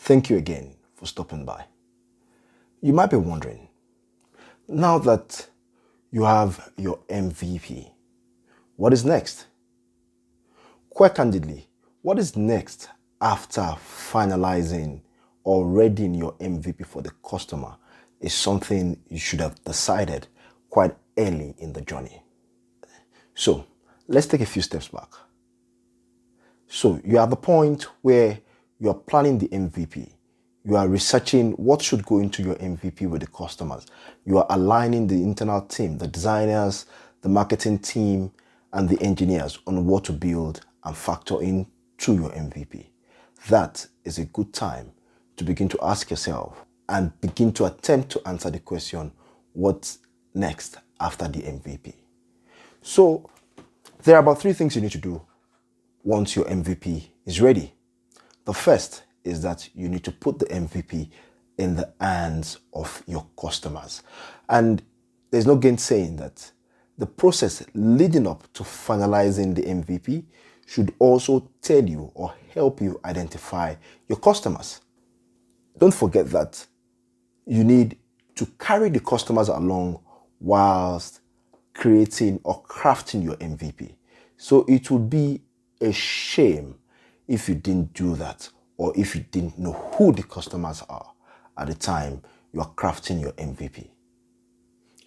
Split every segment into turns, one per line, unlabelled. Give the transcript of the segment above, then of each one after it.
Thank you again for stopping by. You might be wondering, now that you have your MVP, what is next? Quite candidly, what is next after finalizing or readying your MVP for the customer is something you should have decided quite early in the journey. So let's take a few steps back. So you're at the point where you're planning the MVP. You are researching what should go into your MVP with the customers. You are aligning the internal team, the designers, the marketing team, and the engineers on what to build and factor in to your MVP. That is a good time to begin to ask yourself and begin to attempt to answer the question, what's next after the MVP? So there are about 3 things you need to do once your MVP is ready. The first is that you need to put the MVP in the hands of your customers. And there's no gainsaying that the process leading up to finalizing the MVP should also tell you or help you identify your customers. Don't forget that you need to carry the customers along whilst creating or crafting your MVP. So it would be a shame if you didn't do that, or if you didn't know who the customers are at the time you are crafting your MVP.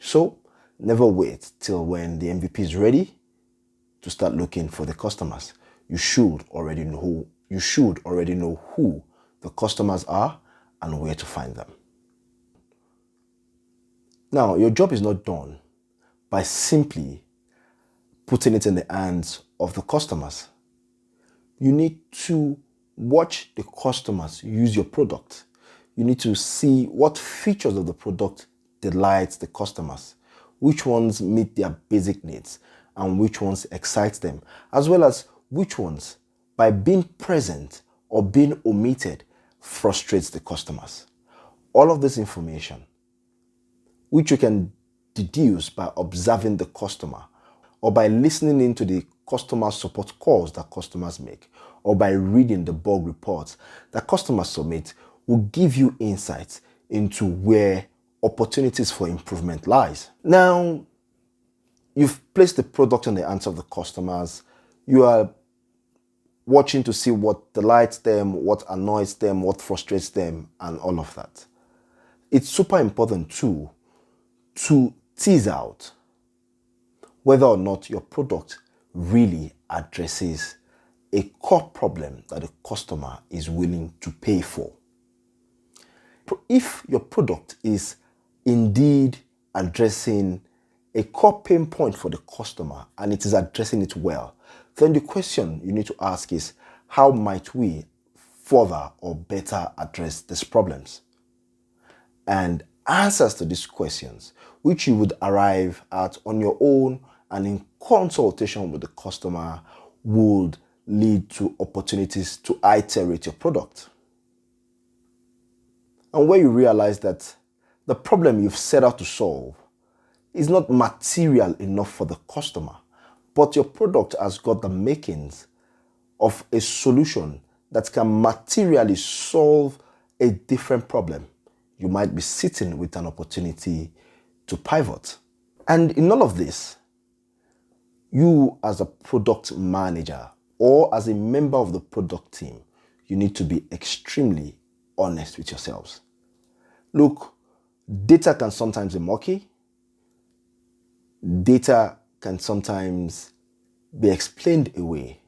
So never wait till when the MVP is ready to start looking for the customers. You should already know who the customers are and where to find them. Now, your job is not done by simply putting it in the hands of the customers. You need to watch the customers use your product. You need to see what features of the product delights the customers, which ones meet their basic needs, and which ones excite them, as well as which ones, by being present or being omitted, frustrates the customers. All of this information, which you can deduce by observing the customer, or by listening into the customer support calls that customers make, or by reading the bug reports that customers submit, will give you insights into where opportunities for improvement lies. Now, you've placed the product in the hands of the customers. You are watching to see what delights them, what annoys them, what frustrates them, and all of that. It's super important too to tease out whether or not your product really addresses a core problem that the customer is willing to pay for. If your product is indeed addressing a core pain point for the customer and it is addressing it well, then the question you need to ask is, how might we further or better address these problems? And answers to these questions, which you would arrive at on your own and in consultation with the customer, would lead to opportunities to iterate your product. And where you realize that the problem you've set out to solve is not material enough for the customer, but your product has got the makings of a solution that can materially solve a different problem, you might be sitting with an opportunity to pivot. And in all of this, you as a product manager or as a member of the product team, you need to be extremely honest with yourselves. Look, data can sometimes be murky. Data can sometimes be explained away.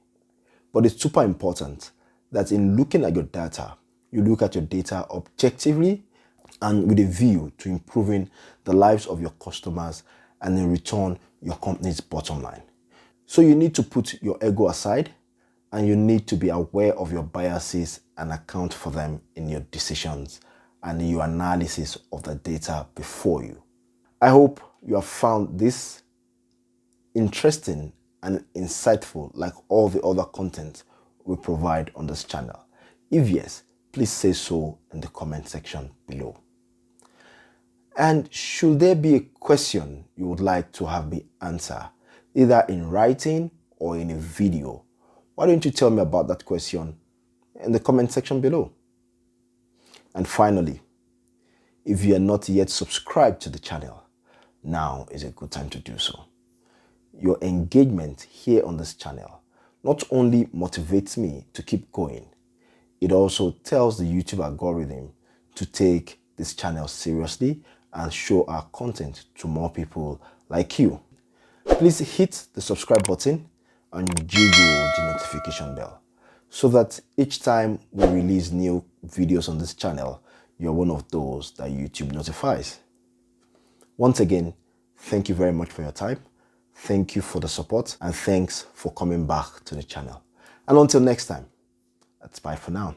But it's super important that in looking at your data, you look at your data objectively and with a view to improving the lives of your customers and in return, your company's bottom line. So you need to put your ego aside and you need to be aware of your biases and account for them in your decisions and in your analysis of the data before you. I hope you have found this interesting and insightful like all the other content we provide on this channel. If yes, please say so in the comment section below. And should there be a question you would like to have me answer, either in writing or in a video, why don't you tell me about that question in the comment section below? And finally, if you are not yet subscribed to the channel, now is a good time to do so. Your engagement here on this channel not only motivates me to keep going, it also tells the YouTube algorithm to take this channel seriously and show our content to more people like you. Please hit the subscribe button and jiggle the notification bell so that each time we release new videos on this channel, you're one of those that YouTube notifies. Once again, thank you very much for your time. Thank you for the support and thanks for coming back to the channel. And until next time, that's bye for now.